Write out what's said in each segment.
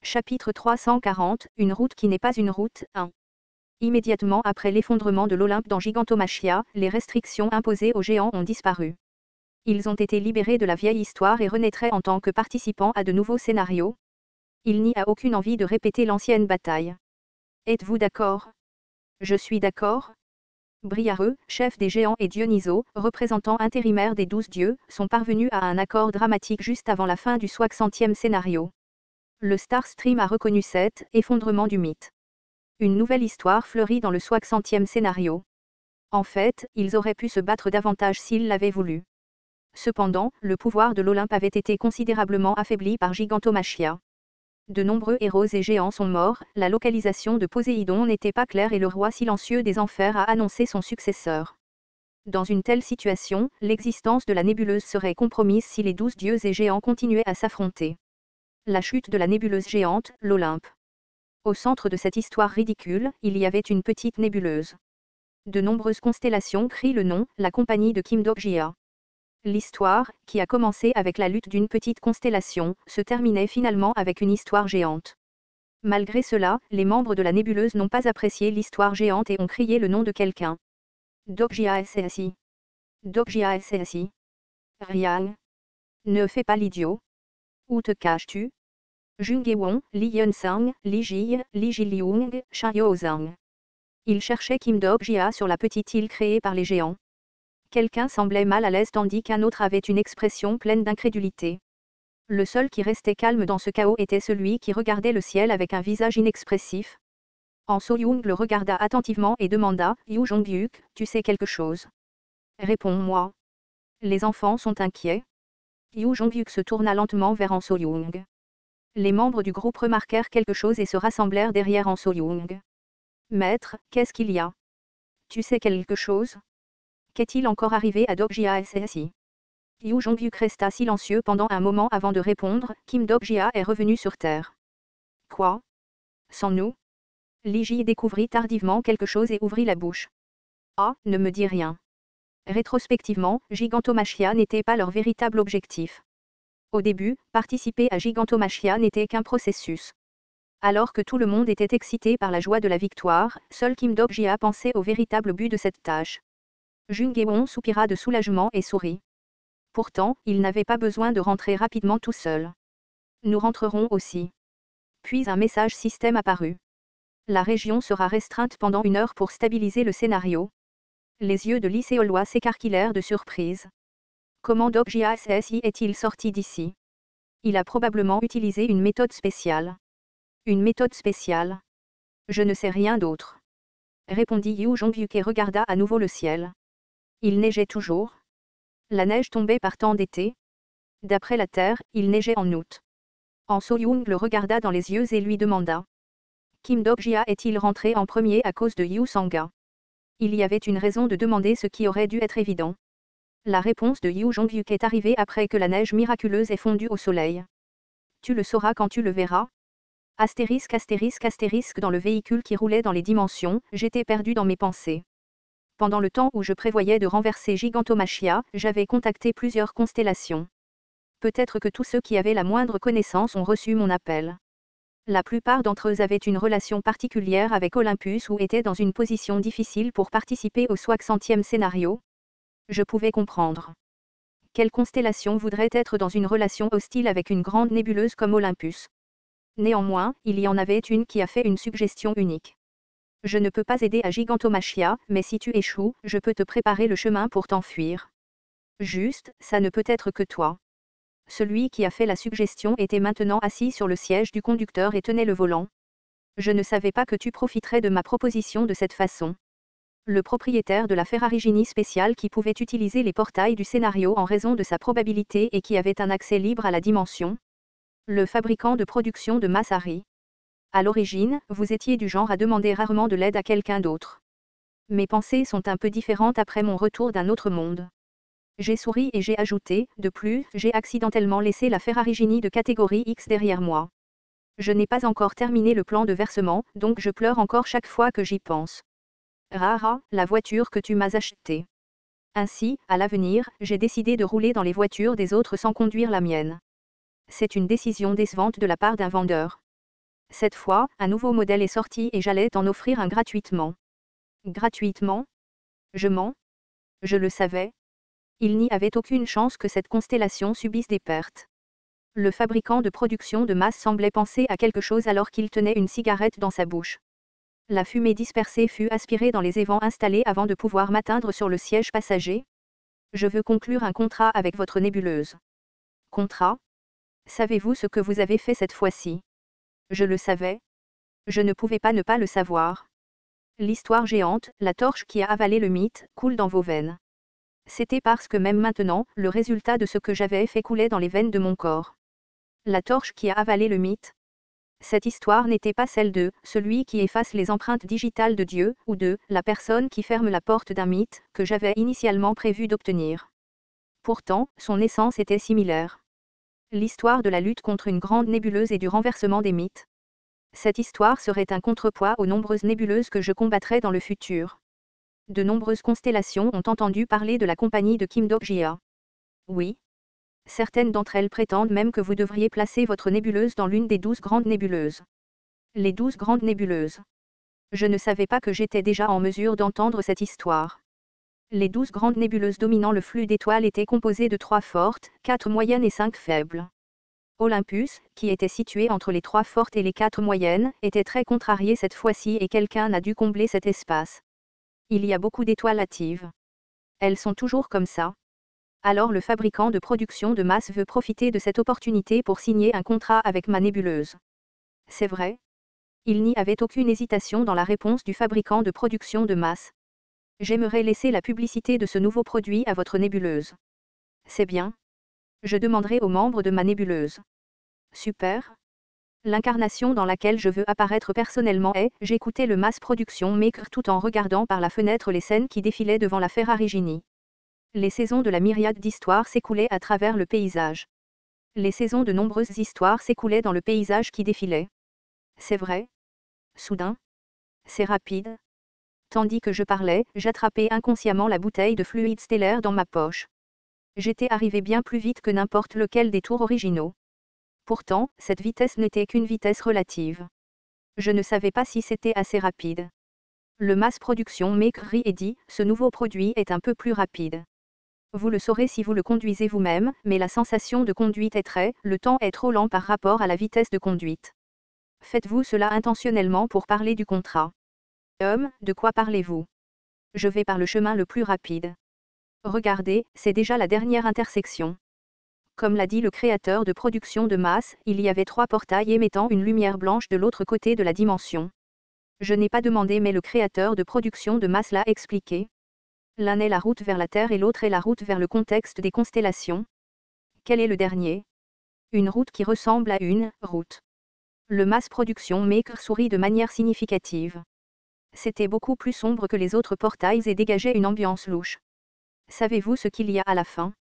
Chapitre 340, une route qui n'est pas une route, 1. Immédiatement après l'effondrement de l'Olympe dans Gigantomachia, les restrictions imposées aux géants ont disparu. Ils ont été libérés de la vieille histoire et renaîtraient en tant que participants à de nouveaux scénarios. Il n'y a aucune envie de répéter l'ancienne bataille. Êtes-vous d'accord? Je suis d'accord. Briareux, chef des géants, et Dionyso, représentant intérimaire des 12 dieux, sont parvenus à un accord dramatique juste avant la fin du 60e scénario. Le Star Stream a reconnu cet effondrement du mythe. Une nouvelle histoire fleurit dans le 60e scénario. En fait, ils auraient pu se battre davantage s'ils l'avaient voulu. Cependant, le pouvoir de l'Olympe avait été considérablement affaibli par Gigantomachia. De nombreux héros et géants sont morts, la localisation de Poséidon n'était pas claire et le roi silencieux des enfers a annoncé son successeur. Dans une telle situation, l'existence de la nébuleuse serait compromise si les 12 dieux et géants continuaient à s'affronter. La chute de la nébuleuse géante, l'Olympe. Au centre de cette histoire ridicule, il y avait une petite nébuleuse. De nombreuses constellations crient le nom, la compagnie de Kim Dog-jia. L'histoire, qui a commencé avec la lutte d'une petite constellation, se terminait finalement avec une histoire géante. Malgré cela, les membres de la nébuleuse n'ont pas apprécié l'histoire géante et ont crié le nom de quelqu'un. Dog-jia SSI. Dog-jia SSI. Riang. Ne fais pas l'idiot. Où te caches-tu? Jungewon, Li Yunsang, Li Ji, Li Jiliung, Shan Yozang. Il cherchait Kim Dog-jia sur la petite île créée par les géants. Quelqu'un semblait mal à l'aise tandis qu'un autre avait une expression pleine d'incrédulité. Le seul qui restait calme dans ce chaos était celui qui regardait le ciel avec un visage inexpressif. En So-young le regarda attentivement et demanda, Yu Jong-hyuk, tu sais quelque chose? Réponds-moi. Les enfants sont inquiets. Yu Jong-hyuk se tourna lentement vers En So-young. Les membres du groupe remarquèrent quelque chose et se rassemblèrent derrière En So-young. Maître, qu'est-ce qu'il y a? Tu sais quelque chose? Qu'est-il encore arrivé à Dog-jia SSI? Yu Jong-hyuk resta silencieux pendant un moment avant de répondre, Kim Dog-jia est revenu sur Terre. Quoi? Sans nous? Li Ji découvrit tardivement quelque chose et ouvrit la bouche. Ah, ne me dis rien. Rétrospectivement, Gigantomachia n'était pas leur véritable objectif. Au début, participer à Gigantomachia n'était qu'un processus. Alors que tout le monde était excité par la joie de la victoire, seul Kim Dog-jia pensait au véritable but de cette tâche. Jungewon soupira de soulagement et sourit. Pourtant, il n'avait pas besoin de rentrer rapidement tout seul. Nous rentrerons aussi. Puis un message système apparut. La région sera restreinte pendant 1 heure pour stabiliser le scénario. Les yeux de lycéolois s'écarquillèrent de surprise. Comment Dog-jia SSI est-il sorti d'ici? Il a probablement utilisé une méthode spéciale. Une méthode spéciale. Je ne sais rien d'autre. Répondit Yu Jong-hyuk et regarda à nouveau le ciel. Il neigeait toujours. La neige tombait par temps d'été. D'après la Terre, il neigeait en août. En So-young le regarda dans les yeux et lui demanda. Kim Dog-jia est-il rentré en premier à cause de Yu Sanga? Il y avait une raison de demander ce qui aurait dû être évident. La réponse de Yu Jong-hyuk est arrivée après que la neige miraculeuse ait fondu au soleil. Tu le sauras quand tu le verras. Astérisque astérisque astérisque dans le véhicule qui roulait dans les dimensions, j'étais perdu dans mes pensées. Pendant le temps où je prévoyais de renverser Gigantomachia, j'avais contacté plusieurs constellations. Peut-être que tous ceux qui avaient la moindre connaissance ont reçu mon appel. La plupart d'entre eux avaient une relation particulière avec Olympus ou étaient dans une position difficile pour participer au 60e scénario. Je pouvais comprendre. Quelle constellation voudrait être dans une relation hostile avec une grande nébuleuse comme Olympus? Néanmoins, il y en avait une qui a fait une suggestion unique. Je ne peux pas aider à Gigantomachia, mais si tu échoues, je peux te préparer le chemin pour t'enfuir. Juste, ça ne peut être que toi. Celui qui a fait la suggestion était maintenant assis sur le siège du conducteur et tenait le volant. Je ne savais pas que tu profiterais de ma proposition de cette façon. Le propriétaire de la Ferrarigini spéciale qui pouvait utiliser les portails du scénario en raison de sa probabilité et qui avait un accès libre à la dimension. Le fabricant de production de Masari. À l'origine, vous étiez du genre à demander rarement de l'aide à quelqu'un d'autre. Mes pensées sont un peu différentes après mon retour d'un autre monde. J'ai souri et j'ai ajouté, de plus, j'ai accidentellement laissé la Ferrarigini de catégorie X derrière moi. Je n'ai pas encore terminé le plan de versement, donc je pleure encore chaque fois que j'y pense. Rara, la voiture que tu m'as achetée. Ainsi, à l'avenir, j'ai décidé de rouler dans les voitures des autres sans conduire la mienne. C'est une décision décevante de la part d'un vendeur. Cette fois, un nouveau modèle est sorti et j'allais t'en offrir un gratuitement. Gratuitement? Je mens? Je le savais. Il n'y avait aucune chance que cette constellation subisse des pertes. Le fabricant de production de masse semblait penser à quelque chose alors qu'il tenait une cigarette dans sa bouche. La fumée dispersée fut aspirée dans les évents installés avant de pouvoir m'atteindre sur le siège passager. Je veux conclure un contrat avec votre nébuleuse. Contrat? Savez-vous ce que vous avez fait cette fois-ci? Je le savais. Je ne pouvais pas ne pas le savoir. L'histoire géante, la torche qui a avalé le mythe, coule dans vos veines. C'était parce que même maintenant, le résultat de ce que j'avais fait coulait dans les veines de mon corps. La torche qui a avalé le mythe. Cette histoire n'était pas celle de celui qui efface les empreintes digitales de Dieu, ou de la personne qui ferme la porte d'un mythe, que j'avais initialement prévu d'obtenir. Pourtant, son essence était similaire. L'histoire de la lutte contre une grande nébuleuse et du renversement des mythes. Cette histoire serait un contrepoids aux nombreuses nébuleuses que je combattrais dans le futur. De nombreuses constellations ont entendu parler de la compagnie de Kim Dok-jia. Oui. Certaines d'entre elles prétendent même que vous devriez placer votre nébuleuse dans l'une des 12 grandes nébuleuses. Les 12 grandes nébuleuses. Je ne savais pas que j'étais déjà en mesure d'entendre cette histoire. Les 12 grandes nébuleuses dominant le flux d'étoiles étaient composées de 3 fortes, 4 moyennes et 5 faibles. Olympus, qui était situé entre les 3 fortes et les 4 moyennes, était très contrarié cette fois-ci et quelqu'un a dû combler cet espace. Il y a beaucoup d'étoiles hâtives. Elles sont toujours comme ça. Alors le fabricant de production de masse veut profiter de cette opportunité pour signer un contrat avec ma nébuleuse. C'est vrai? Il n'y avait aucune hésitation dans la réponse du fabricant de production de masse. J'aimerais laisser la publicité de ce nouveau produit à votre nébuleuse. C'est bien. Je demanderai aux membres de ma nébuleuse. Super. L'incarnation dans laquelle je veux apparaître personnellement est, j'écoutais le mass production maker tout en regardant par la fenêtre les scènes qui défilaient devant la Ferrari-Gini. Les saisons de la myriade d'histoires s'écoulaient à travers le paysage. Les saisons de nombreuses histoires s'écoulaient dans le paysage qui défilait. C'est vrai. Soudain. C'est rapide. Tandis que je parlais, j'attrapais inconsciemment la bouteille de fluide stellaire dans ma poche. J'étais arrivé bien plus vite que n'importe lequel des tours originaux. Pourtant, cette vitesse n'était qu'une vitesse relative. Je ne savais pas si c'était assez rapide. Le mass production maker rit et dit, ce nouveau produit est un peu plus rapide. Vous le saurez si vous le conduisez vous-même, mais la sensation de conduite est le temps est trop lent par rapport à la vitesse de conduite. Faites-vous cela intentionnellement pour parler du contrat. De quoi parlez-vous? Je vais par le chemin le plus rapide. Regardez, c'est déjà la dernière intersection. Comme l'a dit le créateur de production de masse, il y avait 3 portails émettant une lumière blanche de l'autre côté de la dimension. Je n'ai pas demandé mais le créateur de production de masse l'a expliqué. L'un est la route vers la Terre et l'autre est la route vers le contexte des constellations. Quel est le dernier? Une route qui ressemble à une route. Le mass production maker sourit de manière significative. C'était beaucoup plus sombre que les autres portails et dégageait une ambiance louche. Savez-vous ce qu'il y a à la fin?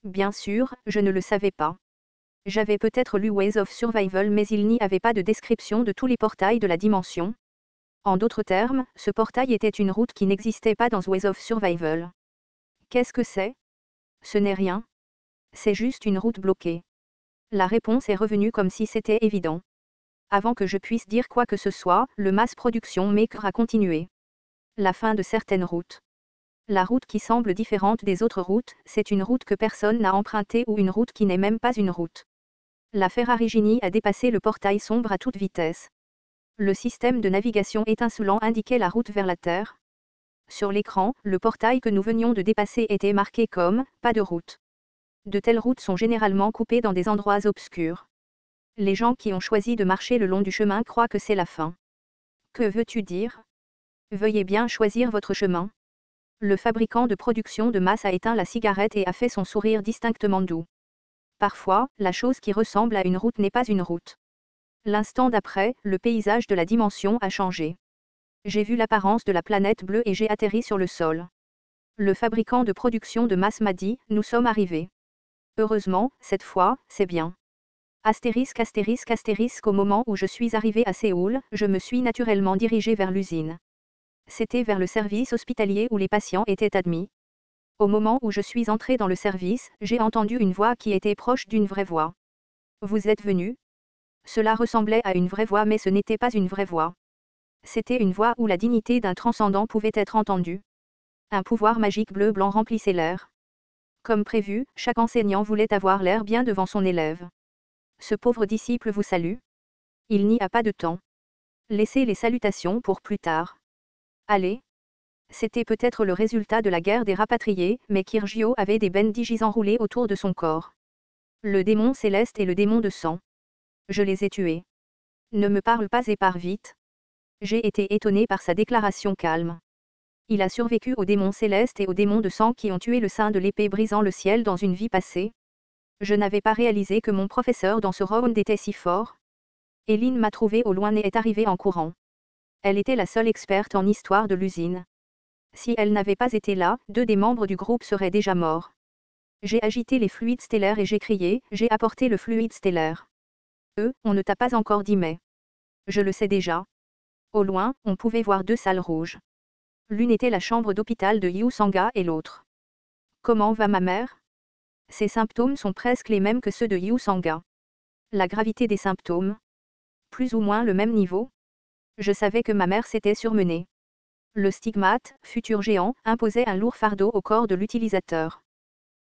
Bien sûr, je ne le savais pas. J'avais peut-être lu Ways of Survival mais il n'y avait pas de description de tous les portails de la dimension. En d'autres termes, ce portail était une route qui n'existait pas dans Ways of Survival. Qu'est-ce que c'est? Ce n'est rien. C'est juste une route bloquée. La réponse est revenue comme si c'était évident. Avant que je puisse dire quoi que ce soit, le mass production maker a continué. La fin de certaines routes. La route qui semble différente des autres routes, c'est une route que personne n'a empruntée ou une route qui n'est même pas une route. La Ferrari-Gini a dépassé le portail sombre à toute vitesse. Le système de navigation étincelant indiquait la route vers la Terre. Sur l'écran, le portail que nous venions de dépasser était marqué comme « pas de route ». De telles routes sont généralement coupées dans des endroits obscurs. Les gens qui ont choisi de marcher le long du chemin croient que c'est la fin. Que veux-tu dire? Veuillez bien choisir votre chemin. Le fabricant de production de masse a éteint la cigarette et a fait son sourire distinctement doux. Parfois, la chose qui ressemble à une route n'est pas une route. L'instant d'après, le paysage de la dimension a changé. J'ai vu l'apparence de la planète bleue et j'ai atterri sur le sol. Le fabricant de production de masse m'a dit, nous sommes arrivés. Heureusement, cette fois, c'est bien. Astérisque astérisque astérisque au moment où je suis arrivé à Séoul, je me suis naturellement dirigé vers l'usine. C'était vers le service hospitalier où les patients étaient admis. Au moment où je suis entré dans le service, j'ai entendu une voix qui était proche d'une vraie voix. Vous êtes venu? Cela ressemblait à une vraie voix mais ce n'était pas une vraie voix. C'était une voix où la dignité d'un transcendant pouvait être entendue. Un pouvoir magique bleu-blanc remplissait l'air. Comme prévu, chaque enseignant voulait avoir l'air bien devant son élève. Ce pauvre disciple vous salue. Il n'y a pas de temps. Laissez les salutations pour plus tard. Allez. C'était peut-être le résultat de la guerre des rapatriés, mais Kirgio avait des bendigis enroulés autour de son corps. Le démon céleste et le démon de sang. Je les ai tués. Ne me parle pas et pars vite. J'ai été étonné par sa déclaration calme. Il a survécu aux démons célestes et aux démons de sang qui ont tué le saint de l'épée brisant le ciel dans une vie passée. Je n'avais pas réalisé que mon professeur dans ce round était si fort. Eileen m'a trouvé au loin et est arrivée en courant. Elle était la seule experte en histoire de l'usine. Si elle n'avait pas été là, 2 des membres du groupe seraient déjà morts. J'ai agité les fluides stellaires et j'ai crié, j'ai apporté le fluide stellaire. On ne t'a pas encore dit mais. Je le sais déjà. Au loin, on pouvait voir 2 salles rouges. L'une était la chambre d'hôpital de Yu Sanga et l'autre. Comment va ma mère? Ses symptômes sont presque les mêmes que ceux de Yu Sanga. La gravité des symptômes? Plus ou moins le même niveau? Je savais que ma mère s'était surmenée. Le stigmate, futur géant, imposait un lourd fardeau au corps de l'utilisateur.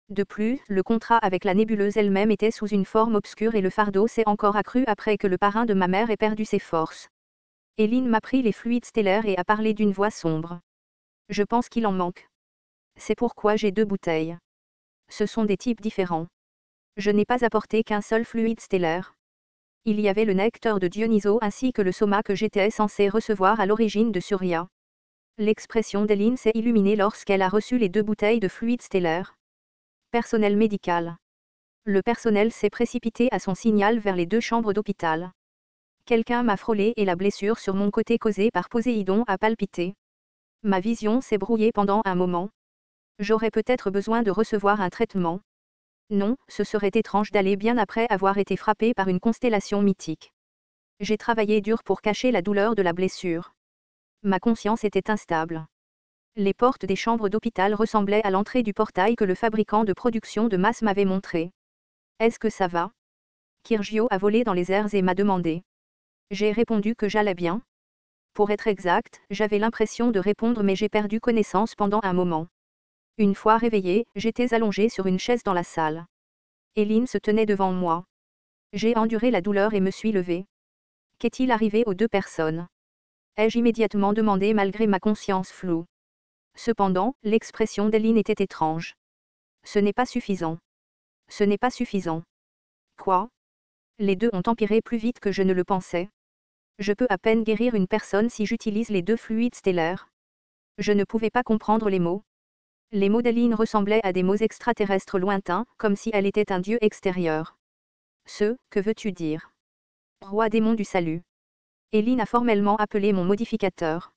De plus, le contrat avec la nébuleuse elle-même était sous une forme obscure et le fardeau s'est encore accru après que le parrain de ma mère ait perdu ses forces. Eileen m'a pris les fluides stellaires et a parlé d'une voix sombre. Je pense qu'il en manque. C'est pourquoi j'ai 2 bouteilles. Ce sont des types différents. Je n'ai pas apporté qu'un seul fluide stellaire. Il y avait le nectar de Dionyso ainsi que le soma que j'étais censé recevoir à l'origine de Surya. L'expression d'Eileen s'est illuminée lorsqu'elle a reçu les 2 bouteilles de fluide stellaire. Personnel médical. Le personnel s'est précipité à son signal vers les 2 chambres d'hôpital. Quelqu'un m'a frôlé et la blessure sur mon côté causée par Poséidon a palpité. Ma vision s'est brouillée pendant un moment. J'aurais peut-être besoin de recevoir un traitement. Non, ce serait étrange d'aller bien après avoir été frappé par une constellation mythique. J'ai travaillé dur pour cacher la douleur de la blessure. Ma conscience était instable. Les portes des chambres d'hôpital ressemblaient à l'entrée du portail que le fabricant de production de masse m'avait montré. Est-ce que ça va? Kirgio a volé dans les airs et m'a demandé. J'ai répondu que j'allais bien. Pour être exact, j'avais l'impression de répondre mais j'ai perdu connaissance pendant un moment. Une fois réveillé, j'étais allongé sur une chaise dans la salle. Eileen se tenait devant moi. J'ai enduré la douleur et me suis levé. Qu'est-il arrivé aux 2 personnes? Ai-je immédiatement demandé malgré ma conscience floue. Cependant, l'expression d'Eileen était étrange. Ce n'est pas suffisant. Ce n'est pas suffisant. Quoi? Les 2 ont empiré plus vite que je ne le pensais. Je peux à peine guérir une personne si j'utilise les 2 fluides stellaires. Je ne pouvais pas comprendre les mots. Les mots d'Eileen ressemblaient à des mots extraterrestres lointains, comme si elle était un dieu extérieur. Que veux-tu dire? Roi démon du salut. Eileen a formellement appelé mon modificateur.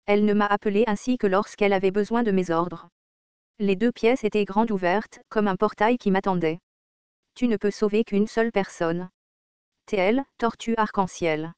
Elle ne m'a appelé ainsi que lorsqu'elle avait besoin de mes ordres. Les 2 pièces étaient grandes ouvertes, comme un portail qui m'attendait. Tu ne peux sauver qu'une seule personne. TL, tortue arc-en-ciel.